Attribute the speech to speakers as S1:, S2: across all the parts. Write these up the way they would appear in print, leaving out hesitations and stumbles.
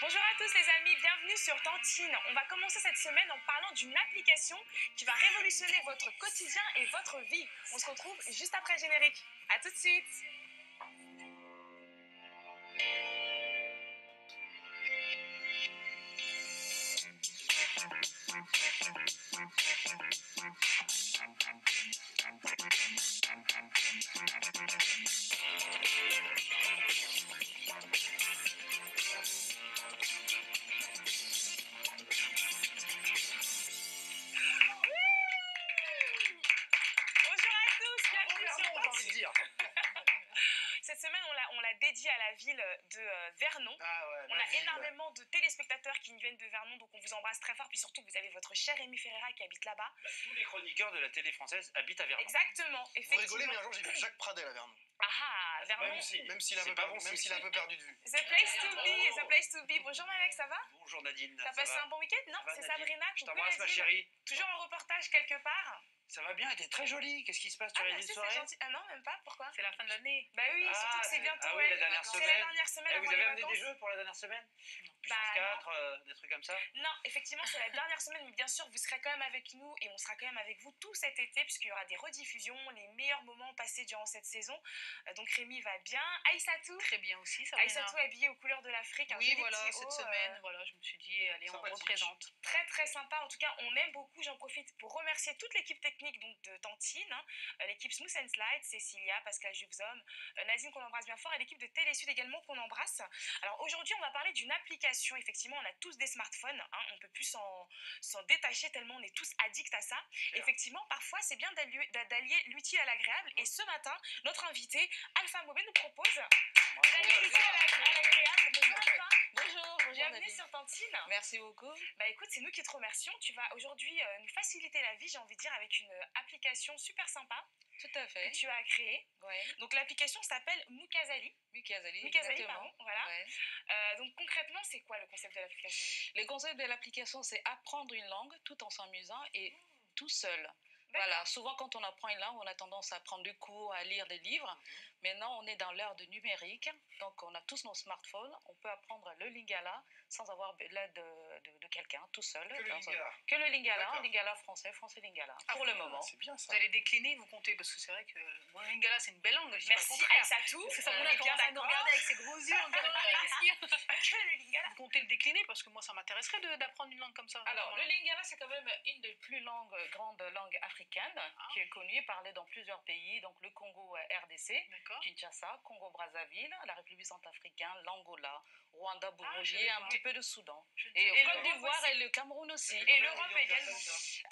S1: Bonjour à tous les amis, bienvenue sur Tantine. On va commencer cette semaine en parlant d'une application qui va révolutionner votre quotidien et votre vie. On se retrouve juste après le générique. A tout de suite. Bonjour à tous, bienvenue sur Tantine. Cette semaine, on l'a dédiée à la ville de Vernon.
S2: Ah ouais,
S1: On a énormément de téléspectateurs qui viennent de Vernon, donc on vous embrasse très fort. Puis surtout, vous avez votre cher Rémi Ferreira qui habite là-bas.
S2: Bah, tous les chroniqueurs de la télé française habitent à Vernon.
S1: Exactement,
S3: Vous
S1: effectivement.
S3: rigolez, mais un jour j'ai vu Jacques Pradel à Vernon.
S1: Ah, Vernon.
S3: Même s'il a,
S2: C'est pas bon signe.
S3: a un peu perdu de vue.
S1: The place to be, the place to be. Bonjour Malek, ça va?
S2: Bonjour Nadine.
S1: T'as passé un bon week-end? Non, c'est Sabrina.
S2: Je t'embrasse ma chérie.
S1: Toujours en reportage quelque part.
S2: Ça va bien, t'es très jolie. Qu'est-ce qui se passe? Tu as une
S1: merci,
S2: soirée?
S1: c'est gentil. Ah non, même pas. Pourquoi?
S4: C'est la fin de l'année.
S1: Bah oui, surtout que c'est bientôt.
S2: Ah oui, la dernière
S1: C'est
S2: semaine.
S1: la dernière semaine
S2: Eh,
S1: avant
S2: vous avez
S1: les
S2: amené des
S1: vacances.
S2: jeux pour la dernière semaine?
S1: Bah,
S2: Puissance 4, des trucs comme ça?
S1: Non, effectivement, c'est la dernière semaine, mais bien sûr, vous serez quand même avec nous et on sera quand même avec vous tout cet été, puisqu'il y aura des rediffusions, les meilleurs moments passés durant cette saison. Donc Rémi va bien. Aïssatou.
S4: Très bien aussi, Sabrina.
S1: Aïssatou habillée aux couleurs de l'Afrique. un
S4: Oui,
S1: joli
S4: voilà,
S1: petit
S4: cette
S1: haut,
S4: semaine, voilà, je me suis dit, allez, on
S3: Sympathique.
S4: représente.
S1: Très très sympa, en tout cas on aime beaucoup. J'en profite pour remercier toute l'équipe technique donc, de Tantine, hein. L'équipe Smooth and Slide, Cécilia, Pascal Juvzom, Nadine qu'on embrasse bien fort et l'équipe de Télésud également qu'on embrasse. Alors aujourd'hui on va parler d'une application. Effectivement on a tous des smartphones, hein. On ne peut plus s'en détacher tellement on est tous addicts à ça. Effectivement parfois c'est bien d'allier l'utile à l'agréable et ce matin notre invité Alpha Mobé nous propose d'allier l'utile à l'agréable. Bonjour Alpha.
S4: Bonjour,
S1: Bienvenue
S4: Nadine.
S1: sur Tantine.
S4: Merci beaucoup.
S1: Bah écoute, c'est nous qui te remercions. Tu vas aujourd'hui nous faciliter la vie, j'ai envie de dire, avec une application super sympa
S4: Tout à fait.
S1: que tu as créée.
S4: Ouais.
S1: Donc l'application s'appelle Mukazali.
S4: Mukazali,
S1: Mukazali,
S4: exactement.
S1: pardon, voilà.
S4: Ouais.
S1: Donc concrètement, c'est quoi le concept de l'application?
S4: Le concept de l'application, c'est apprendre une langue tout en s'amusant et tout seul.
S1: D'accord.
S4: Voilà, souvent quand on apprend une langue, on a tendance à prendre des cours, à lire des livres. Maintenant, on est dans l'ère de numérique, donc on a tous nos smartphones. On peut apprendre le lingala sans avoir l'aide de quelqu'un, tout seul.
S3: Que le lingala.
S4: Que le lingala,
S3: D'accord.
S4: lingala français, français lingala,
S1: Ah,
S4: pour le moment.
S3: C'est bien ça.
S4: Vous allez décliner, vous comptez, parce que c'est vrai que moi, le lingala, c'est une belle langue. Je dis pas le
S1: Merci
S4: contraire.
S1: Aïssatou.
S4: Parce que ça
S1: On
S4: a
S1: est bien
S4: commencé à nous
S1: d'accord.
S4: regarder avec ses gros yeux. En disant, qu'est-ce qu'il y a
S1: Que le lingala.
S4: Vous comptez le décliner parce que moi, ça m'intéresserait d'apprendre une langue comme ça. Alors, le lingala, c'est quand même une des plus grandes langues africaines qui est connue, parlée dans plusieurs pays, donc le Congo RDC, D'accord. Kinshasa, Congo-Brazzaville, la République centrafricaine, l'Angola, Rwanda,
S1: je
S4: Burundi
S1: vais
S4: et un
S1: voir.
S4: petit peu de Soudan.
S1: Et
S4: Et Côte
S1: l'Europe
S4: d'Ivoire
S1: aussi.
S4: et le Cameroun aussi.
S1: Et l'Europe également.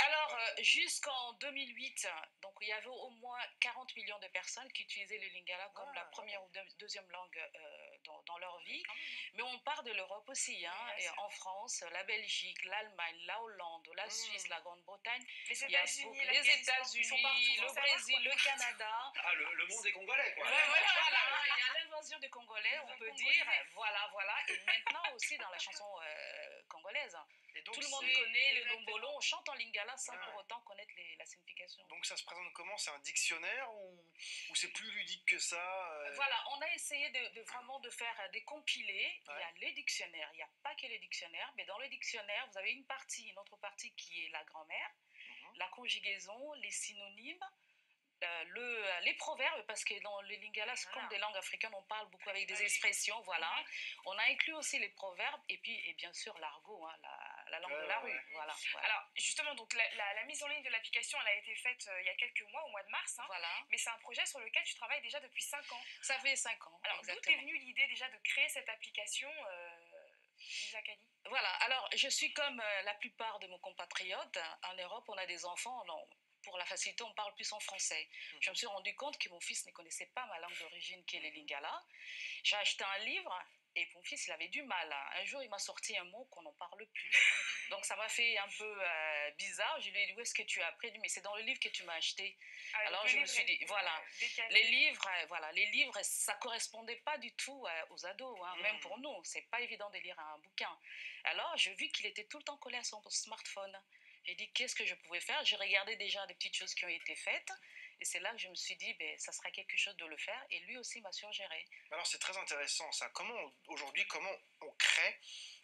S4: Alors, jusqu'en 2008, donc il y avait au moins 40 millions de personnes qui utilisaient le lingala comme la première ou deuxième langue dans leur vie. Mais on part de l'Europe aussi, hein,
S1: Oui, bien
S4: et
S1: sûr.
S4: en France, la Belgique, l'Allemagne, la Hollande, la Suisse, la Grande-Bretagne,
S1: Les
S4: il y a
S1: États-Unis,
S4: beaucoup- les
S1: l'Afghanistan, ils
S4: États-Unis,
S1: sont partout. Faut
S4: le
S1: savoir
S4: Brésil,
S1: qu'on est
S4: le
S1: partout.
S4: Canada.
S2: Ah, le monde est congolais, quoi.
S4: Ouais, voilà, il y a l'invasion des Congolais, on peut dire. Voilà. Et maintenant aussi dans la chanson congolaise.
S3: Et donc,
S4: Tout le monde
S3: c'est-
S4: connaît le
S1: exactement.
S4: dombolo, on chante en lingala sans
S3: Ouais.
S4: pour autant connaître la signification.
S3: donc ça se présente comment? C'est un dictionnaire ou c'est plus ludique que ça
S4: Voilà, on a essayé vraiment de faire des compilés. Il y a
S3: Ouais.
S4: les dictionnaires, il n'y a pas que les dictionnaires, mais dans le dictionnaire, vous avez une autre partie qui est la grammaire, la conjugaison, les synonymes, les proverbes, parce que dans le lingala, c'est comme des langues africaines, on parle beaucoup avec des expressions, voilà. On a inclus aussi les proverbes et bien sûr l'argot, hein, la langue de la rue, voilà.
S1: Alors justement, donc la mise en ligne de l'application, elle a été faite il y a quelques mois, au mois de mars. Hein.
S4: Voilà,
S1: Mais c'est un projet sur lequel tu travailles déjà depuis 5 ans.
S4: ça fait 5 ans.
S1: Alors d'où
S4: exactement.
S1: t'es venue l'idée déjà de créer cette application Lisa Kali?
S4: Voilà, alors je suis comme la plupart de mes compatriotes. En Europe, on a des enfants, non, pour la facilité, on parle plus en français. Je me suis rendu compte que mon fils ne connaissait pas ma langue d'origine, qui est le lingala. J'ai acheté un livre et mon fils, il avait du mal. Un jour, il m'a sorti un mot qu'on n'en parle plus. Donc ça m'a fait un peu bizarre. Je lui ai dit, où est-ce que tu as appris? Il dit, mais c'est dans le livre que tu m'as acheté.
S1: Ah,
S4: Alors
S1: donc
S4: je
S1: le
S4: me
S1: livre
S4: suis dit,
S1: est
S4: voilà,
S1: décalé.
S4: les livres, ça correspondait pas du tout aux ados, hein, même pour nous. C'est pas évident de lire un bouquin. Alors j'ai vu qu'il était tout le temps collé à son smartphone. J'ai dit, qu'est-ce que je pouvais faire? J'ai regardé déjà des petites choses qui ont été faites. Et c'est là que je me suis dit, ça sera quelque chose de le faire. Et lui aussi m'a suggéré.
S3: Alors c'est très intéressant ça. Aujourd'hui, comment on crée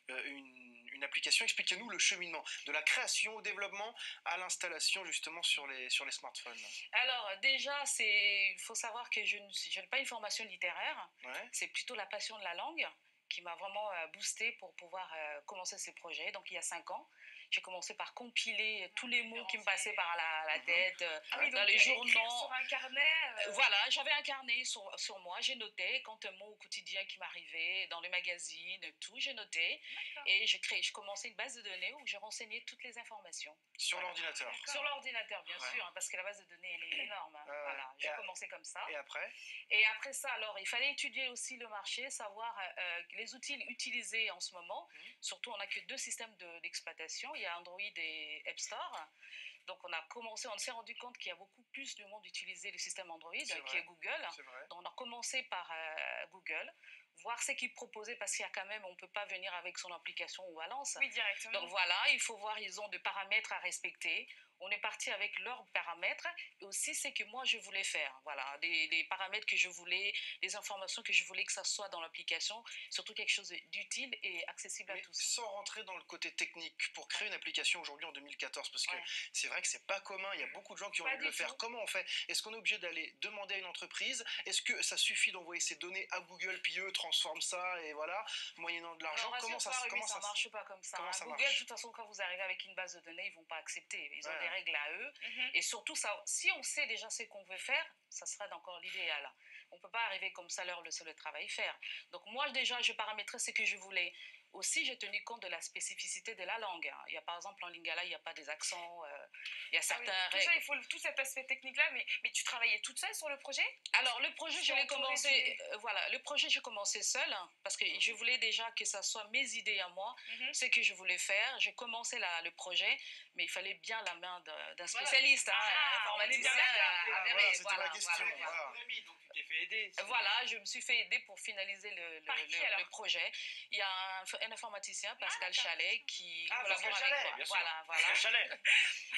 S3: une application. Expliquez-nous le cheminement de la création au développement à l'installation justement sur les smartphones.
S4: Alors déjà, il faut savoir que je n'ai pas une formation littéraire,
S3: Ouais.
S4: c'est plutôt la passion de la langue qui m'a vraiment boostée pour pouvoir commencer ces projets. Donc il y a 5 ans, j'ai commencé par compiler tous les mots qui me passaient par la tête,
S1: Ah oui,
S4: dans
S1: donc
S4: les
S1: écrire
S4: journaux.
S1: sur un carnet.
S4: Voilà, j'avais un carnet sur moi, j'ai noté quand un mot au quotidien qui m'arrivait, dans les magazines, tout, j'ai noté.
S1: D'accord.
S4: Et je commençais une base de données où je renseignais toutes les informations.
S3: Sur
S4: Voilà.
S3: l'ordinateur.
S1: D'accord.
S4: Sur l'ordinateur, bien
S3: Ouais.
S4: sûr, hein, parce que la base de données, elle est énorme. Hein.
S3: Ouais.
S4: Voilà, j'ai commencé comme ça.
S3: Et après?
S4: Et après ça, alors, il fallait étudier aussi le marché, savoir les outils utilisés en ce moment. Surtout, on n'a que 2 systèmes d'exploitation. Il y a Android et App Store. Donc, on s'est rendu compte qu'il y a beaucoup plus de monde utiliser le système Android, qui est Google.
S3: C'est vrai.
S4: Donc, on a commencé par Google, voir ce qu'ils proposaient, parce qu'il y a quand même, on ne peut pas venir avec son application ou Valence.
S1: Oui, directement.
S4: Donc voilà, il faut voir, ils ont des paramètres à respecter. On est parti avec leurs paramètres et aussi ce que moi je voulais faire. Voilà, des paramètres que je voulais, des informations que je voulais que ça soit dans l'application, surtout quelque chose d'utile et accessible à
S3: Mais
S4: tous.
S3: sans rentrer dans le côté technique, pour créer une application aujourd'hui en 2014, parce que c'est vrai que c'est pas commun, il y a beaucoup de gens qui ont envie de le faire. Comment on fait? Est-ce qu'on est obligé d'aller demander à une entreprise? Est-ce que ça suffit d'envoyer ces données à Google, puis eux transforment ça et voilà, moyennant de l'argent?
S4: Comment ça marche pas comme ça.
S3: Comment ça
S4: Google,
S3: marche?
S4: de toute façon, quand vous arrivez avec une base de données, ils vont pas accepter. Ils ont des règles à eux.
S1: Mhm.
S4: Et surtout, ça, si on sait déjà ce qu'on veut faire, ça serait encore l'idéal. On ne peut pas arriver comme ça, leur laisser le travail faire. Donc moi, déjà, je paramétrais ce que je voulais. Aussi, j'ai tenu compte de la spécificité de la langue. Il y a, par exemple, en lingala, il n'y a pas des accents. Il y a certains
S1: Ah oui, tout ça, il faut tout cet aspect technique-là. Mais tu travaillais toute seule sur le projet?
S4: Alors, le projet, je l'ai commencé. Voilà, le projet, j'ai commencé seule parce que je voulais déjà que ça soit mes idées à moi, ce que je voulais faire. J'ai commencé le projet, mais il fallait bien la main d'un spécialiste, un informaticien avéré.
S3: C'était la question. Voilà.
S2: Donc tu t'es fait aider.
S4: Voilà, je me suis fait aider pour finaliser le projet. Il y a un informaticien, Pascal Chalet, qui collabore avec moi. Voilà.
S2: Chalet.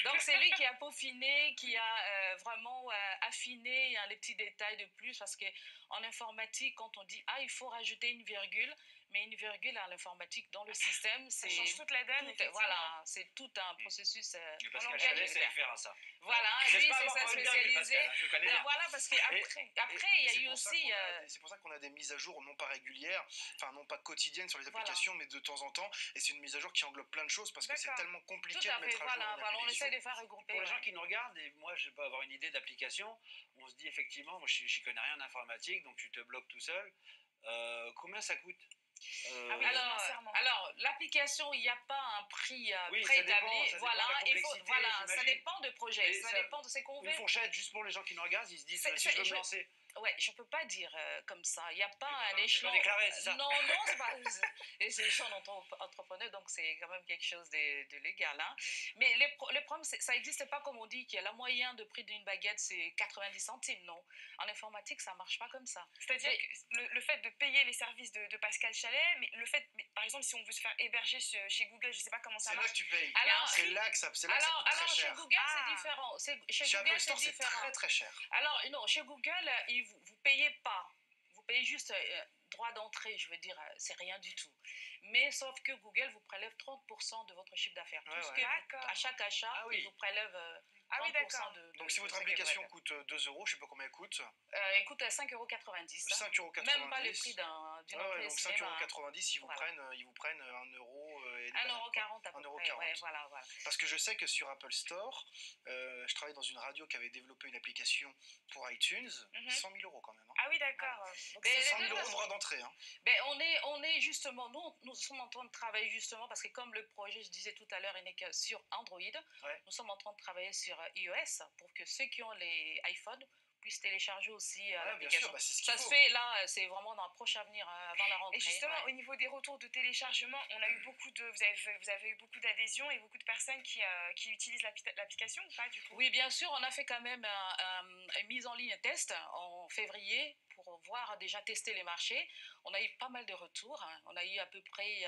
S4: Donc c'est lui qui a peaufiné, qui a vraiment affiné les petits détails de plus, parce qu'en informatique, quand on dit il faut rajouter une virgule, mais une virgule à l'informatique dans le système,
S1: ça change toute la donne.
S4: Voilà, c'est tout un processus.
S2: Pascal Chalet sait faire à ça.
S4: Voilà, lui, c'est sa spécialisé.
S2: Je connais bien.
S4: Voilà, parce qu'après, il y a eu aussi.
S3: C'est pour ça qu'on a des mises à jour non pas régulières, enfin non pas quotidiennes sur les applications, mais de temps en temps. Et c'est une mise à jour qui englobe plein de choses parce que c'est tellement compliqué de mettre à jour.
S4: Voilà, on essaie de faire regrouper.
S2: Pour les gens qui nous regardent, et moi je peux avoir une idée d'application, on se dit effectivement, moi je connais rien en informatique, donc tu te bloques tout seul. Combien ça coûte?
S4: Alors, l'application, il n'y a pas un prix préétabli. Ça dépend de projet, ça dépend de ce qu'on veut.
S2: Une fourchette, juste pour les gens qui nous regardent, ils se disent si je veux me lancer.
S4: Ouais, je peux pas dire comme ça. Il n'y a pas un
S2: échelon.
S4: échelon.
S2: Pas déclaré, c'est ça?
S4: Non, c'est pas. Et c'est échelon entrepreneur, donc c'est quand même quelque chose de légal. Hein. Mais le problème, ça n'existe pas comme on dit qu'il y a la moyenne de prix d'une baguette, c'est 90 centimes. Non. En informatique, ça marche pas comme ça.
S1: C'est-à-dire que le fait de payer les services de Pascal Chalet, mais le fait, par exemple, si on veut se faire héberger chez Google, je sais pas comment ça marche.
S3: C'est là que tu payes.
S1: C'est
S3: là que ça coûte très cher.
S4: Alors, chez Google, c'est différent. Chez
S3: Apple Store, c'est très très cher.
S4: Alors, non, chez Google, vous payez pas. Vous payez juste droit d'entrée, je veux dire, c'est rien du tout. Mais sauf que Google vous prélève 30% de votre chiffre d'affaires. À chaque achat, il vous prélève 30% de.
S3: Donc si votre application coûte 2 €, je sais pas combien elle coûte.
S4: Elle coûte 5,90 €.
S3: 5,90 €.
S4: Même pas le prix d'une entrée
S3: donc
S4: cinéma.
S3: 5,90 €, ils vous prennent 1 € et
S4: 1,40 € à peu près. Ouais, voilà.
S3: Parce que je sais que sur Apple Store, je travaille dans une radio qui avait développé une application pour iTunes, 100 000 € quand même. Hein.
S1: Ah oui, d'accord.
S3: Donc c'est 100 000 € de droit d'entrée. Hein.
S4: On est justement, nous sommes en train de travailler justement, parce que comme le projet, je disais tout à l'heure, il n'est que sur Android, nous sommes en train de travailler sur iOS pour que ceux qui ont les iPhones puissent télécharger aussi l'application. Ça se fait là, c'est vraiment dans le proche avenir, avant la rentrée.
S1: Et justement, au niveau des retours de téléchargement, on a eu vous avez eu beaucoup d'adhésions et beaucoup de personnes qui utilisent l'application ou pas du coup?
S4: Oui, bien sûr, on a fait quand même une mise en ligne test en février pour voir déjà tester les marchés. On a eu pas mal de retours. Hein. On a eu à peu près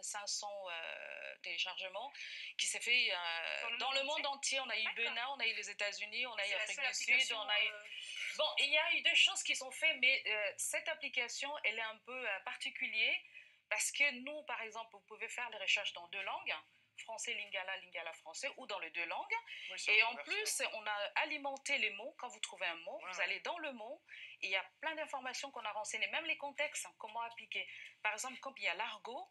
S4: 500 téléchargements qui s'est fait dans le monde entier. On a eu Bénin, on a eu les États-Unis, on a eu Afrique du Sud, on a eu... Bon, il y a eu des choses qui sont faites, mais cette application, elle est un peu particulière Parce que nous, par exemple, vous pouvez faire les recherches dans 2 langues, français, lingala, lingala français, ou dans les 2 langues.
S3: Oui,
S4: et en plus, on a alimenté les mots. Quand vous trouvez un mot, vous allez dans le mot, et il y a plein d'informations qu'on a renseignées, même les contextes, comment appliquer. Par exemple, quand il y a l'argot,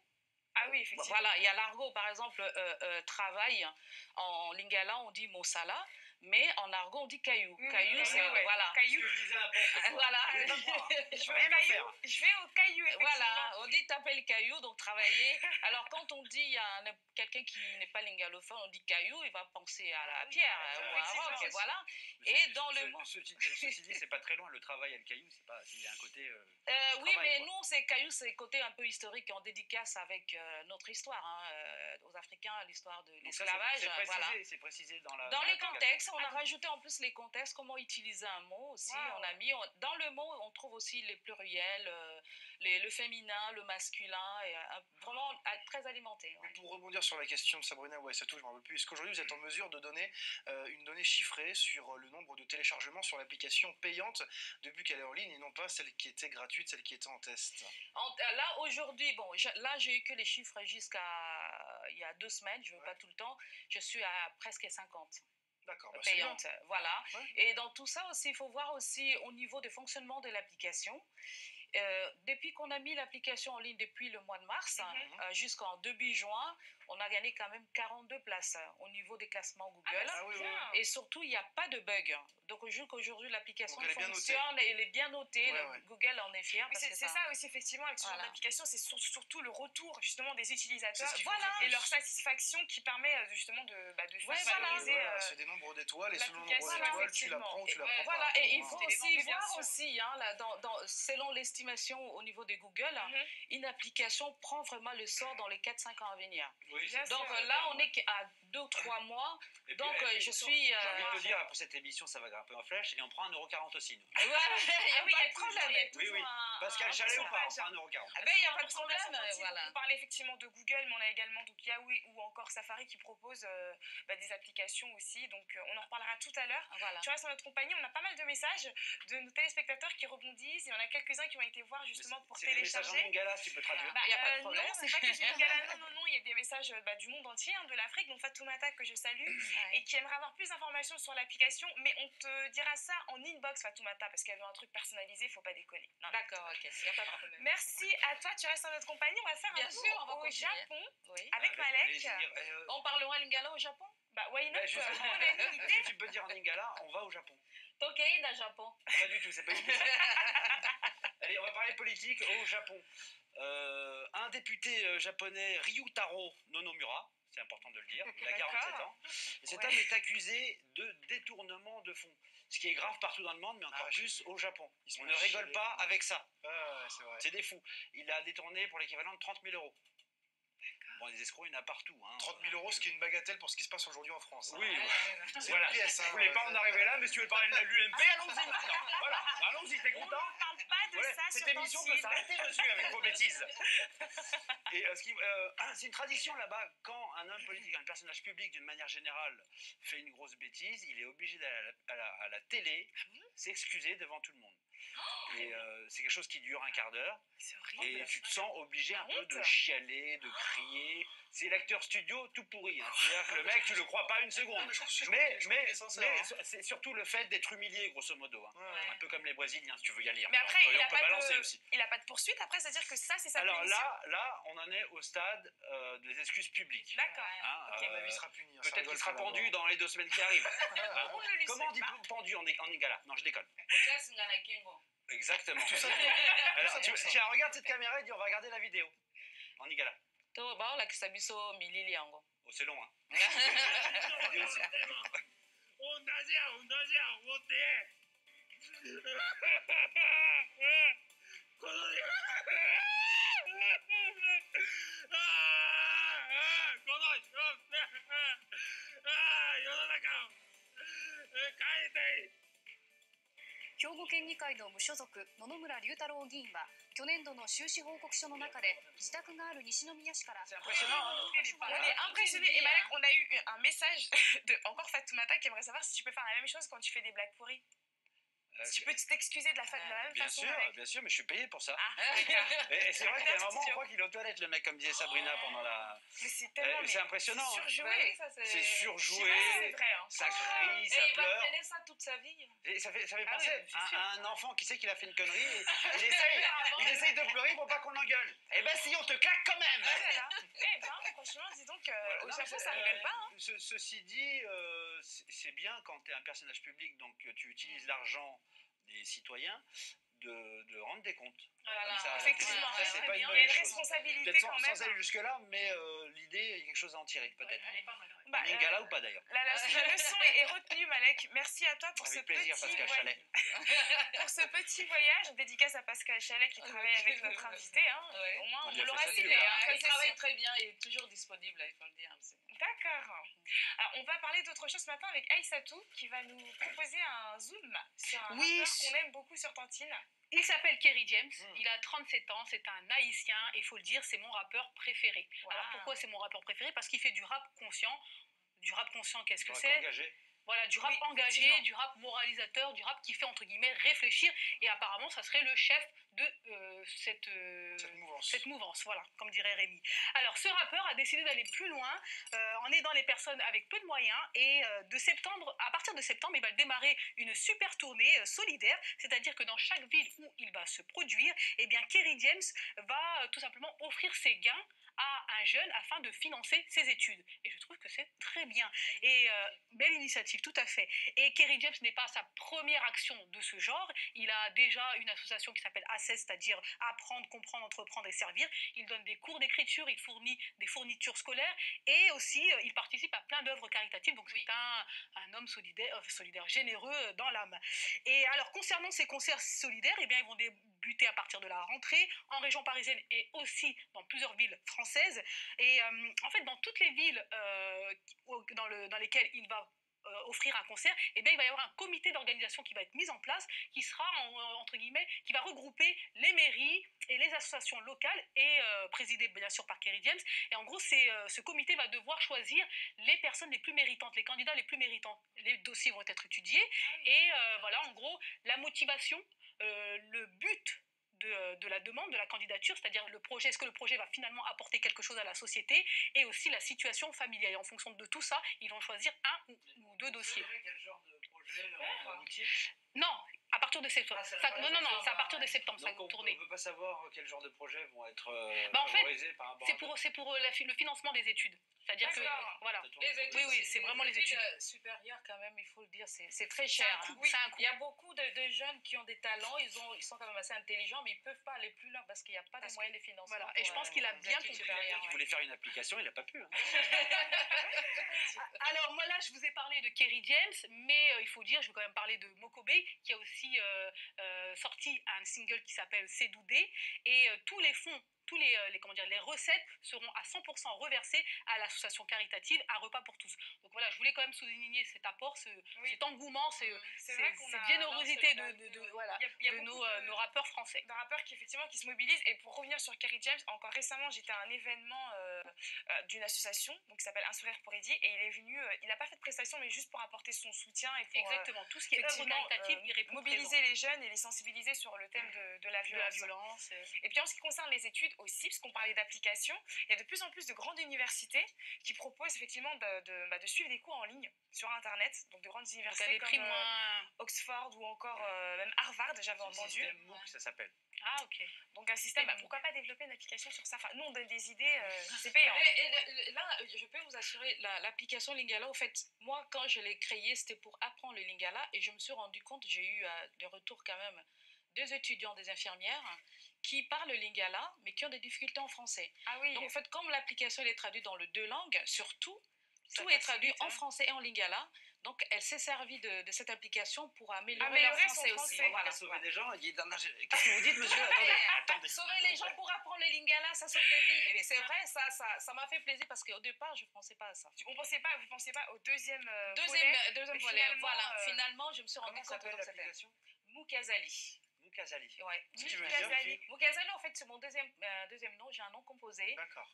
S1: ah oui, effectivement.
S4: Voilà, il y a l'argot, par exemple, travail. En lingala, on dit mosala, mais en argot, on dit caillou. Caillou, c'est voilà.
S2: Caillou. Je disais un peu.
S4: Voilà.
S1: Je vais au caillou.
S4: Voilà, on dit taper le caillou, donc travailler. Alors quand on dit il y a quelqu'un qui n'est pas lingalophone, on dit caillou, il va penser à la pierre ou à un roc, et voilà. Et dans le mot.
S2: Ceci dit, c'est pas très loin. Le travail et le caillou, c'est pas. Il y a un côté.
S4: Oui, mais nous, c'est caillou, c'est côté un peu historique en dédicace avec notre histoire, aux Africains, l'histoire de l'esclavage.
S2: C'est précisé dans la.
S4: Dans les contextes, on a rajouté en plus les contextes, comment utiliser un mot aussi. On a mis dans le mot, on trouve aussi les pluriels, le féminin, le masculin, et vraiment très alimenté.
S3: Ouais. Pour rebondir sur la question de Sabrina Ouaissatou, je ne me rappelle plus, est-ce qu'aujourd'hui vous êtes en mesure de donner une donnée chiffrée sur le nombre de téléchargements sur l'application payante depuis qu'elle est en ligne et non pas celle qui était gratuite, celle qui était en test?
S4: Là, aujourd'hui, bon, là, j'ai eu que les chiffres jusqu'à il y a 2 semaines, je ne veux pas tout le temps, je suis à presque 50.
S3: D'accord,
S4: payante, voilà. Ouais. Et dans tout ça aussi, il faut voir aussi au niveau du fonctionnement de l'application. Depuis qu'on a mis l'application en ligne depuis le mois de mars jusqu'en début juin, on a gagné quand même 42 places au niveau des classements Google. Et surtout, il n'y a pas de bug. Donc, aujourd'hui, l'application fonctionne et elle est bien notée. Google en est fier.
S1: C'est ça aussi, effectivement, avec ce genre d'application, c'est surtout le retour justement des utilisateurs et leur satisfaction qui permet justement de faire valoriser.
S3: C'est des nombres d'étoiles et selon le nombre d'étoiles, tu la prends ou tu la prends pas.
S4: Voilà, et il faut aussi voir aussi, selon l'estimation au niveau de Google, une application prend vraiment le sort dans les 4-5 ans à venir.
S2: Oui,
S4: donc là, on est à 2 ou 3 mois. Donc je suis.
S2: J'ai envie de te dire, après cette émission, ça va grimper en flèche et on prend 1,40 € aussi, nous.
S4: Il n'y a pas de problème.
S2: Oui. Pascal Chalet, on prend 1,40 €.
S4: Il n'y a pas de problème.
S1: On parlait effectivement de Google, mais on a également donc Yahoo ou encore Safari qui proposent des applications aussi. Donc on en reparlera tout à l'heure. Tu restes dans notre compagnie. On a pas mal de messages de nos téléspectateurs qui rebondissent. Il y en a quelques-uns qui ont été voir justement pour télécharger.
S2: C'est des messages en lingala, tu peux traduire.
S1: Il n'y a pas de problème. Non, c'est pas que du lingala. Non, il y a des messages du monde entier, de l'Afrique, dont Fatoumata que je salue et qui aimerait avoir plus d'informations sur l'application. Mais on te dira ça en inbox, Fatoumata, parce qu'elle veut un truc personnalisé, faut pas déconner.
S4: D'accord, ok, il n'y a pas de problème.
S1: Merci à toi, tu restes dans notre compagnie. On va faire un tour au Japon avec Malek.
S4: On parlera lingala au Japon?
S1: Why not?
S2: Est-ce que tu peux dire en lingala, on va au Japon?
S4: Tokei da Japon.
S2: Pas du tout, c'est pas du tout ça. Allez, on va parler politique au Japon. Un député japonais, Ryutaro Nonomura, c'est important de le dire, il a 47 ans. Et cet homme est accusé de détournement de fonds. Ce qui est grave partout dans le monde, mais encore plus au Japon. On ne rigole pas avec ça. C'est des fous. Il a détourné pour l'équivalent de 30 000 €. Bon, des escrocs, il y en a partout.
S3: 30 000 €, ce qui est une bagatelle pour ce qui se passe aujourd'hui en France.
S2: Oui,
S3: c'est une pièce.
S2: Vous voulez pas en arriver là, mais si tu veux parler de l'UMP, allons-y maintenant. Voilà, allons-y, t'es content?
S1: On ne parle pas de ça sur
S2: cette émission peut s'arrêter, monsieur, avec vos bêtises. Et c'est une tradition là-bas, quand un homme politique, un personnage public d'une manière générale, fait une grosse bêtise, il est obligé d'aller à la télé s'excuser devant tout le monde. Et c'est quelque chose qui dure un quart d'heure. Et tu te sens obligé un peu de chialer, de crier. C'est l'acteur studio tout pourri. C'est-à-dire que le mec, tu le crois pas une seconde. Mais c'est surtout le fait d'être humilié, grosso modo. Un peu comme les Brésiliens, si tu veux y aller.
S1: Mais après, il n'a pas de poursuite après, c'est-à-dire que ça, c'est sa punition.
S2: Alors là, on en est au stade des excuses publiques.
S1: D'accord.
S3: À mon avis, il sera puni.
S2: Peut-être qu'il sera pendu dans les 2 semaines qui arrivent. Comment on dit pendu en lingala? Non, je déconne. Exactement. Alors, tiens, regarde cette caméra et dis on va regarder la vidéo en lingala.
S4: Oh,
S2: c'est long, hein.
S5: 兵庫県議会の無所属野々村龍太郎議員は去年度の収支報告書の中で自宅がある西宮市から
S1: C'est impressionnant. On est impressionné. Et Malek, on a eu un message de encore Fatoumata qui aimerait savoir si tu peux faire la même chose quand tu fais des blagues pourries. Tu peux t'excuser de la même façon.
S2: Bien sûr, mais je suis payé pour ça.
S1: Ah,
S2: Et c'est vrai qu'à un moment, on croit qu'il est aux toilettes, le mec, comme disait Sabrina pendant la.
S1: mais c'est tellement.
S2: C'est impressionnant.
S1: C'est surjoué.
S4: Ouais, ça,
S2: C'est surjoué.
S1: Je sais pas si c'est vrai. Hein.
S2: Ça crie,
S4: Et
S2: ça
S4: il va
S2: pleure.
S4: traîner ça toute sa vie.
S2: Et ça fait
S1: Ah
S2: penser
S1: oui, c'est sûr.
S2: à un enfant qui sait qu'il a fait une connerie. Et il essaye de pleurer pour pas qu'on l'engueule. Eh ben si, on te claque quand même.
S1: Voilà. Eh bien, franchement, dis donc, au Japon, ça rigole pas. Hein.
S2: Ceci dit, c'est bien quand tu es un personnage public, donc tu utilises l'argent des citoyens, de rendre des comptes.
S4: Voilà,
S2: Comme ça,
S1: effectivement,
S2: ça, c'est
S1: ouais,
S2: pas une
S1: il y a
S2: mauvaise
S1: une
S2: chose.
S1: responsabilité
S2: Peut-être
S1: quand
S2: sans
S1: même.
S2: aller jusque-là, mais l'idée, il y a quelque chose à en tirer, peut-être.
S4: Elle est pas mal.
S1: Bah,
S2: Lingala ou pas d'ailleurs.
S1: la leçon est retenue, Malek. Merci à toi pour
S2: Avec
S1: ce
S2: plaisir,
S1: petit
S2: Pascal
S1: voyage.
S2: Chalet.
S1: Pour ce petit voyage, dédicace à Pascal Chalet qui travaille avec notre invité. Hein.
S4: Ouais.
S1: Au moins,
S2: On
S1: on
S2: lui a
S1: l'aura
S2: fait sa
S1: cité.
S2: pub,
S1: Hein, ça,
S4: Il
S1: c'est
S4: travaille
S1: sûr.
S4: très bien et est toujours disponible, il faut le dire.
S1: D'accord. Alors, on va parler d'autre chose ce matin avec Aïssatou qui va nous proposer un zoom sur un
S5: Oui.
S1: rappeur qu'on aime beaucoup sur Tantine.
S5: Il s'appelle Kerry James, il a 37 ans, c'est un haïtien, et il faut le dire, c'est mon rappeur préféré.
S1: Wow.
S5: Alors pourquoi c'est mon rappeur préféré? Parce qu'il fait du rap conscient. Du rap conscient, qu'est-ce que
S2: Donc,
S5: c'est?
S2: engagé.
S5: Voilà, du rap
S1: Oui,
S5: engagé,
S1: effectivement.
S5: du rap moralisateur, du rap qui fait entre guillemets réfléchir, et apparemment ça serait le chef de cette mouvance, voilà, comme dirait Rémi. Alors ce rappeur a décidé d'aller plus loin en aidant les personnes avec peu de moyens, et à partir de septembre, il va démarrer une super tournée solidaire, c'est-à-dire que dans chaque ville où il va se produire, eh bien Kerry James va tout simplement offrir ses gains à un jeune afin de financer ses études. Et je trouve que c'est très bien. Et belle initiative, tout à fait. Et Kerry James n'est pas sa première action de ce genre. Il a déjà une association qui s'appelle ACES, c'est-à-dire Apprendre, Comprendre, Entreprendre et Servir. Il donne des cours d'écriture, il fournit des fournitures scolaires, et aussi il participe à plein d'œuvres caritatives. Donc c'est un homme solidaire, généreux dans l'âme. Et alors concernant ces concerts solidaires, eh bien, ils vont débuter à partir de la rentrée en région parisienne et aussi dans plusieurs villes françaises. Et en fait, dans toutes les villes dans lesquelles il va offrir un concert, eh bien, il va y avoir un comité d'organisation qui va être mis en place, qui sera, entre guillemets, qui va regrouper les mairies et les associations locales, et présidé bien sûr par Kerry James. Et en gros, ce comité va devoir choisir les personnes les plus méritantes, les candidats les plus méritants. Les dossiers vont être étudiés, et voilà, en gros, la motivation, le but de la demande, de la candidature, c'est-à-dire le projet, est-ce que le projet va finalement apporter quelque chose à la société, et aussi la situation familiale. Et en fonction de tout ça, ils vont choisir un ou deux dossiers.
S2: Quel genre de projet
S5: Non, à partir de septembre. C'est à partir de septembre, ça va tourner.
S2: On ne peut pas savoir quel genre de projets vont être
S5: En fait,
S2: favorisés par rapport à
S5: c'est pour le financement des études. C'est-à-dire que, voilà.
S4: Les études,
S5: Oui, c'est vraiment les études
S4: supérieures quand même, il faut le dire, c'est très cher.
S5: C'est un coût. C'est un coût.
S4: Il y a beaucoup de jeunes qui ont des talents, ils sont quand même assez intelligents, mais ils ne peuvent pas aller plus loin parce qu'il n'y a pas de moyens de financement.
S5: Voilà. Et je pense qu'il a bien compris.
S2: Il voulait faire une application, il n'a pas pu. Hein.
S5: Alors moi là, je vous ai parlé de Kerry James, mais il faut dire, je vais quand même parler de Mokobe, qui a aussi sorti un single qui s'appelle Sedoudé, et tous les fonds, les recettes seront à 100% reversées à l'association caritative Un repas pour tous. Donc voilà, je voulais quand même souligner cet apport, cet engouement, cette générosité de nos rappeurs français.
S1: D'un rappeur qui effectivement qui se mobilise. Et pour revenir sur Kerry James, encore récemment j'étais à un événement d'une association donc, qui s'appelle Un sourire pour Eddie, et il est venu, il n'a pas fait de prestation mais juste pour apporter son soutien et pour
S5: exactement, tout ce qui est œuvre caritative, il répond
S1: mobiliser les jeunes et les sensibiliser sur le thème de la violence. Et puis en ce qui concerne les études aussi, parce qu'on parlait d'application, il y a de plus en plus de grandes universités qui proposent effectivement de suivre des cours en ligne sur internet, donc de grandes universités comme Oxford ou encore même Harvard, j'avais entendu.
S2: C'est MOOC, ça s'appelle.
S5: Ah ok.
S1: Donc un système, pourquoi pas développer une application sur ça. Enfin, nous on donne des idées, c'est payant.
S4: Et là, je peux vous assurer, l'application Lingala, au fait, moi quand je l'ai créée, c'était pour apprendre le Lingala, et je me suis rendu compte, j'ai eu des retours quand même, 2 étudiants, des infirmières, qui parlent le Lingala, mais qui ont des difficultés en français.
S1: Ah oui.
S4: Donc en fait, comme l'application elle est traduite dans les 2 langues, surtout, tout est traduit en français et en Lingala. Donc, elle s'est servie de cette application pour améliorer leur français aussi.
S2: Voilà. Sauver des gens. Qu'est-ce que vous dites, monsieur? Attendez.
S4: Sauver les gens pour apprendre le Lingala, ça sauve des vies. Mais c'est vrai, ça m'a fait plaisir parce qu'au départ, je ne pensais pas à ça.
S1: Vous ne pensiez pas au deuxième
S4: volet. Voilà. Finalement, je me suis rendu compte que c'était Moukazali.
S2: Boukazali.
S4: Ouais.
S3: Ce qui veut
S1: Boukazali.
S3: dire...
S4: Boukazali, en fait, c'est mon deuxième nom. J'ai un nom composé.
S3: D'accord.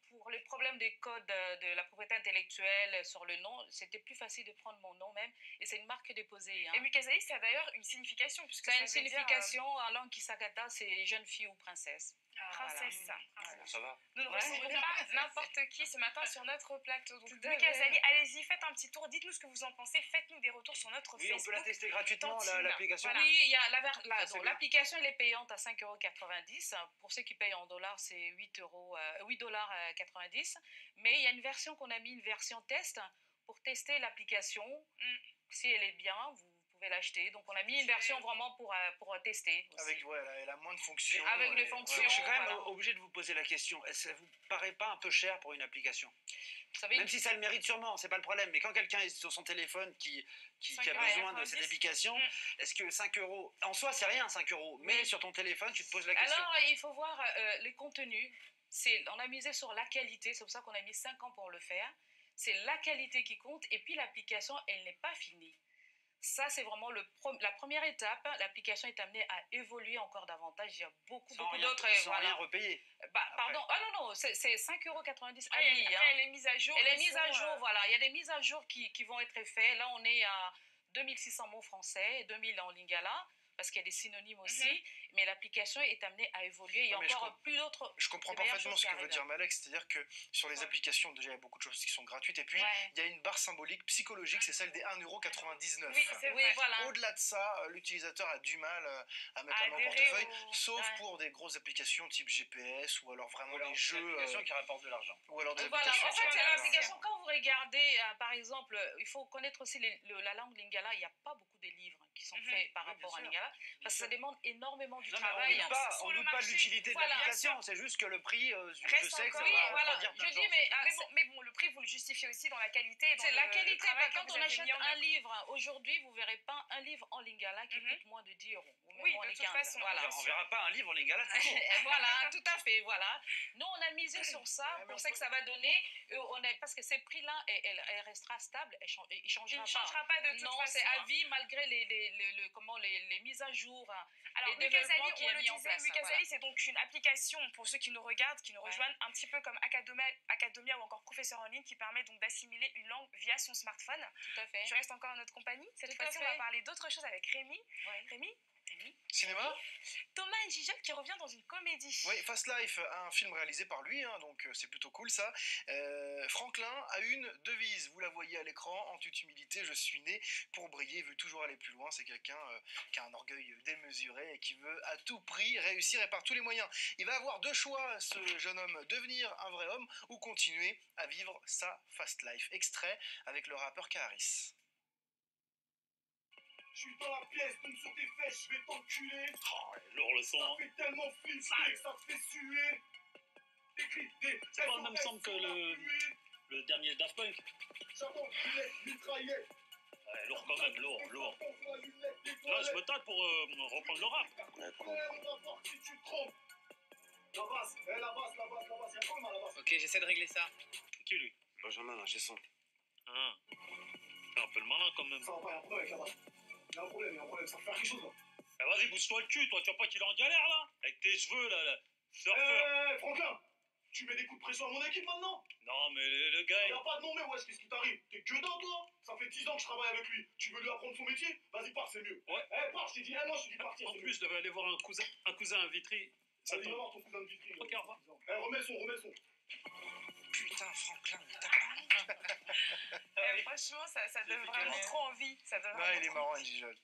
S4: Pour les problèmes des codes de la propriété intellectuelle sur le nom, c'était plus facile de prendre mon nom même. Et c'est une marque déposée. Hein.
S1: Et Boukazali, ça a d'ailleurs une signification. Puisque
S4: Ça a une
S1: veut dire,
S4: signification en langue Kisagata, c'est jeune fille ou princesse.
S1: princesse.
S2: Bon, ça va.
S1: Nous ne
S4: Ouais.
S1: recevons pas n'importe qui ce matin sur notre plateau. Donc,
S4: Tout à fait.
S1: Boukazali, allez-y, faites un petit tour. Dites-nous ce que vous en pensez. Faites-nous des retours sur notre
S2: Oui, on peut
S1: Facebook.
S2: la tester gratuitement,
S1: Tantine.
S2: l'application.
S1: Voilà.
S4: Oui, il y a
S2: Ça, c'est bien.
S4: l'application, elle est payante à 5,90 €. Pour ceux qui payent en dollars, c'est 8,90 $. Mais il y a une version qu'on a mis, une version test, pour tester l'application. Si elle est bien, vous pouvez l'acheter. Donc, on a mis une version vraiment pour tester aussi.
S3: Avec, ouais, elle a moins de fonctions.
S4: Avec les
S3: et-
S4: fonctions.
S2: Je suis quand même
S4: Voilà.
S2: obligé de vous poser la question. Est-ce que ça vous paraît pas un peu cher pour une application?
S4: Vous savez,
S2: Même si ça le mérite sûrement, c'est pas le problème. Mais quand quelqu'un est sur son téléphone qui a
S1: 5,90
S2: besoin de cette application, est-ce que 5 €, en soi c'est rien 5 €, mais
S4: Oui.
S2: sur ton téléphone tu te poses la question.
S4: alors, il faut voir les contenus. On a misé sur la qualité, c'est pour ça qu'on a mis 5 ans pour le faire. C'est la qualité qui compte, et puis l'application, elle n'est pas finie. Ça, c'est vraiment la première étape. L'application est amenée à évoluer encore davantage. Il y a beaucoup d'autres.
S2: Sans rien repayer.
S4: Pardon. Ah non, c'est 5,90 € à
S1: Après,
S4: vie.
S1: après,
S4: Hein.
S1: elle est mise à jour.
S4: Et les
S1: qui
S4: mises à
S1: sont,
S4: jour, voilà. Il y a des mises à jour qui vont être faites. Là, on est à 2600 mots français et 2000 en lingala, parce qu'il y a des synonymes aussi. Mais l'application est amenée à évoluer. Il y a
S3: Non, mais
S4: encore plus d'autres.
S3: Je comprends
S4: des meilleures
S3: parfaitement
S4: choses
S3: ce
S4: qui
S3: que veut
S4: arrivent.
S3: dire Malek, c'est-à-dire que sur les
S1: Ouais.
S3: applications, déjà, il y a beaucoup de choses qui sont gratuites, et puis
S4: Ouais.
S3: il y a une barre symbolique psychologique, c'est celle des 1,99 €.
S1: Oui, c'est
S4: Oui,
S1: vrai.
S4: voilà.
S3: Au-delà de ça, l'utilisateur a du mal à mettre
S1: À
S3: la main au
S1: adhérer
S3: portefeuille,
S1: au-
S3: sauf
S4: Ouais.
S3: pour des grosses applications type GPS, ou alors vraiment
S2: Voilà,
S3: des jeux,
S2: application qui rapporte de l'argent.
S3: ou alors des
S4: Voilà,
S3: applications
S4: en fait,
S3: sur
S4: c'est
S3: Internet.
S4: l'application. Quand vous regardez, par exemple, il faut connaître aussi la langue lingala. Il n'y a pas beaucoup de livres qui sont faits par
S2: Oui, bien
S4: rapport à
S2: sûr.
S4: lingala, parce que ça demande énormément du
S2: Non, mais
S4: travail.
S2: on
S1: Sur le
S2: doute pas de
S1: marché.
S2: l'utilité de
S4: Voilà.
S2: l'application, c'est juste que le prix, je
S1: Reste
S2: sais que ça
S1: encore-
S2: va
S1: oui,
S4: voilà,
S2: refroidir plein
S4: je
S2: de
S4: dis,
S2: gens,
S4: mais
S2: c'est-
S1: Mais bon, le prix, vous le justifiez aussi dans la qualité. et dans
S4: c'est la
S1: le
S4: qualité.
S1: travail que
S4: Quand
S1: vous
S4: on
S1: avez
S4: achète
S1: mis en
S4: un
S1: œuvre.
S4: livre, aujourd'hui, vous ne verrez pas un livre en lingala qui coûte moins de 10 €. Ou même
S1: Oui,
S4: moins
S1: de
S4: les
S1: toute
S4: 15.
S1: façon,
S4: Voilà.
S2: on verra pas un livre en lingala tout court.
S4: Et voilà, tout à fait, voilà. Nous, on a misé sur ça,
S3: Ouais, mais
S4: pour
S3: on
S4: ça
S3: peut-
S4: que ça va donner. Parce que ces prix-là, elle restera stable, il ne
S1: Il
S4: changera
S1: ne
S4: pas.
S1: changera pas de toute
S4: Non,
S1: façon.
S4: c'est à vie malgré les mises à jour,
S1: Alors,
S4: les développements
S1: Mukazali,
S4: qu'il
S1: on
S4: a
S1: le
S4: mis en
S1: disait,
S4: place.
S1: Mukazali,
S4: Voilà.
S1: c'est donc une application pour ceux qui nous regardent, qui nous
S4: Ouais.
S1: rejoignent, un petit peu comme Academia ou encore Professeur en ligne, qui permet donc d'assimiler une langue via son smartphone.
S4: Tout à fait.
S1: Tu restes encore en notre compagnie. Cette
S4: Tout à
S1: fois-ci, on
S4: fait.
S1: va parler d'autre chose avec Rémi.
S4: Ouais.
S1: Rémi,
S3: Cinéma?
S1: Thomas Njijol qui revient dans une comédie.
S3: Oui, Fast Life, un film réalisé par lui, hein, donc c'est plutôt cool ça. Franklin a une devise, vous la voyez à l'écran, en toute humilité, je suis né pour briller, il veut toujours aller plus loin, c'est quelqu'un qui a un orgueil démesuré et qui veut à tout prix réussir et par tous les moyens. Il va avoir deux choix, ce jeune homme, devenir un vrai homme ou continuer à vivre sa Fast Life. Extrait avec le rappeur Kaharis.
S6: Je suis dans la pièce, tombe sur tes fesses, je vais t'enculer.
S7: Oh, lourd le son.
S6: Ça
S7: Hein.
S6: fait tellement flipper que ça te fait suer. T'écris des
S7: C'est pas le même son que le dernier Daft Punk.
S6: J'avance, lunettes, mitraillette.
S7: Ouais, lourd quand même, lourd. Là, je me tâte pour reprendre le rap.
S6: On va voir si tu te trompes. La basse, la basse, y'a quoi mal la basse?
S8: Ok, j'essaie de régler ça.
S7: Qui lui?
S2: Benjamin, là, j'ai son.
S7: Hein. C'est un peu le malin quand même.
S6: Ça va pas, y'a un problème avec la basse. Y'a un problème, ça va faire quelque chose là.
S7: Eh, vas-y, bouge-toi le cul, toi, tu vois pas qu'il est en galère là? Avec tes cheveux là, surfeur.
S6: Franklin, tu mets des coups de pression à mon équipe maintenant?
S7: Non, mais le gars,
S6: Y'a pas de nom, mais wesh, qu'est-ce qui t'arrive? T'es gueudin toi? Ça fait 10 ans que je travaille avec lui. Tu veux lui apprendre son métier? Vas-y, pars, c'est mieux.
S7: Ouais.
S6: Pars, je t'ai dit, non, je t'ai dit partir.
S7: en plus, je devais aller voir un cousin à Vitry. Ça
S6: Vas-y, va
S7: tombe.
S6: voir ton cousin de Vitry.
S7: Ok, au revoir.
S6: Remets son.
S3: Putain, Franklin, mais t'as pas...
S1: Franchement, ça donne vraiment trop envie. Ça donne
S3: Ouais,
S1: vraiment
S3: il est
S1: trop
S3: marrant,
S1: envie.
S3: Njijol.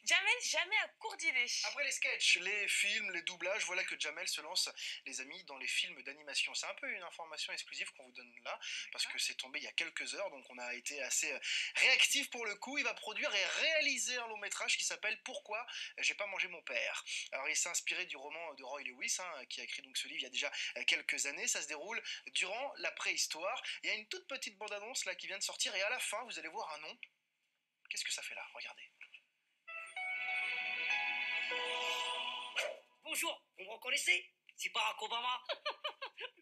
S1: Jamel, jamais à court d'idées.
S3: Après les sketchs, les films, les doublages, voilà que Jamel se lance, les amis, dans les films d'animation. C'est un peu une information exclusive qu'on vous donne là, parce que c'est tombé il y a quelques heures, donc on a été assez réactif pour le coup. Il va produire et réaliser un long métrage qui s'appelle Pourquoi j'ai pas mangé mon père. Alors il s'est inspiré du roman de Roy Lewis, hein, qui a écrit donc ce livre il y a déjà quelques années. Ça se déroule durant la préhistoire. Il y a une toute petite bande-annonce là qui vient de sortir, et à la fin, vous allez voir un nom. Qu'est-ce que ça fait là? Regardez.
S9: Bonjour, vous me reconnaissez? C'est Barack Obama?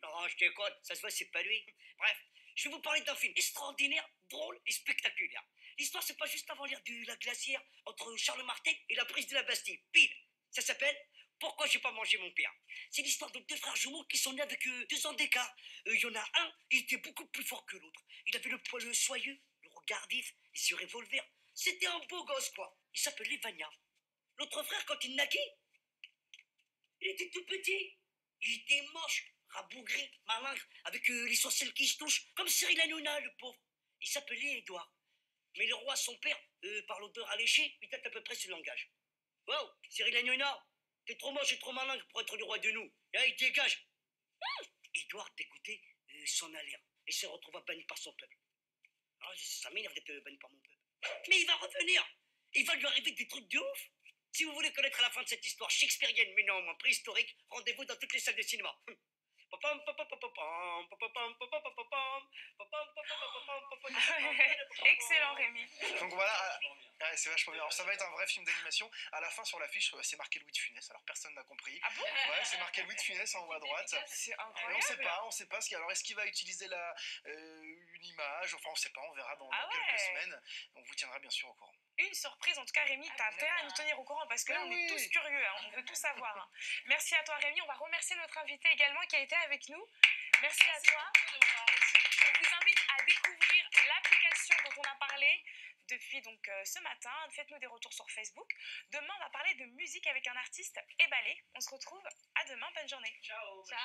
S9: Non, je déconne, ça se voit, c'est pas lui. Bref, je vais vous parler d'un film extraordinaire, drôle et spectaculaire. L'histoire, c'est pas juste avant l'ère de la glacière entre Charles Martel et la prise de la Bastille. Pile. Ça s'appelle Pourquoi j'ai pas mangé mon père. C'est l'histoire de deux frères jumeaux qui sont nés avec 2 ans d'écart. Il y en a un, il était beaucoup plus fort que l'autre. Il avait le poil soyeux, le regard vif, les yeux revolver. C'était un beau gosse, quoi. Il s'appelait Vania. L'autre frère, quand il naquit, il était tout petit. Il était moche, rabougri, malingre, avec les sourcils qui se touchent, comme Cyril Hanouna, le pauvre. Il s'appelait Édouard. Mais le roi, son père, par l'odeur alléchée, il tâte à peu près ce langage. Wow, Cyril Hanouna, t'es trop moche et trop malingre pour être le roi de nous. Et il dégage. Édouard, dégoûté, s'en allait et se retrouva banni par son peuple. Alors, ça m'énerve d'être banni par mon peuple. Mais il va revenir. Il va lui arriver des trucs de ouf. Si vous voulez connaître la fin de cette histoire shakespearienne, mais néanmoins préhistorique, rendez-vous dans toutes les salles de cinéma.
S1: Excellent, Rémi.
S3: Donc voilà, c'est vachement bien. Alors ça va être un vrai film d'animation. À la fin sur l'affiche, c'est marqué Louis de Funès. Alors personne n'a compris.
S1: Ah bon?
S3: Ouais, c'est marqué Louis de Funès en haut à droite.
S1: C'est
S3: Mais
S1: incroyable.
S3: on sait pas. Alors est-ce qu'il va utiliser une image? Enfin, on sait pas. On verra dans
S1: Ah
S3: quelques
S1: ouais.
S3: semaines. On vous tiendra bien sûr au courant.
S1: Une surprise, en tout cas Rémi, t'as intérêt à nous tenir au courant parce que là on est tous curieux, hein, on veut tout savoir. Hein. Merci à toi Rémi, on va remercier notre invité également qui a été avec nous. Merci à toi. On vous invite à découvrir l'application dont on a parlé depuis donc ce matin. Faites-nous des retours sur Facebook. Demain on va parler de musique avec un artiste éballé. On se retrouve à demain, bonne journée.
S2: Ciao.
S8: Ciao.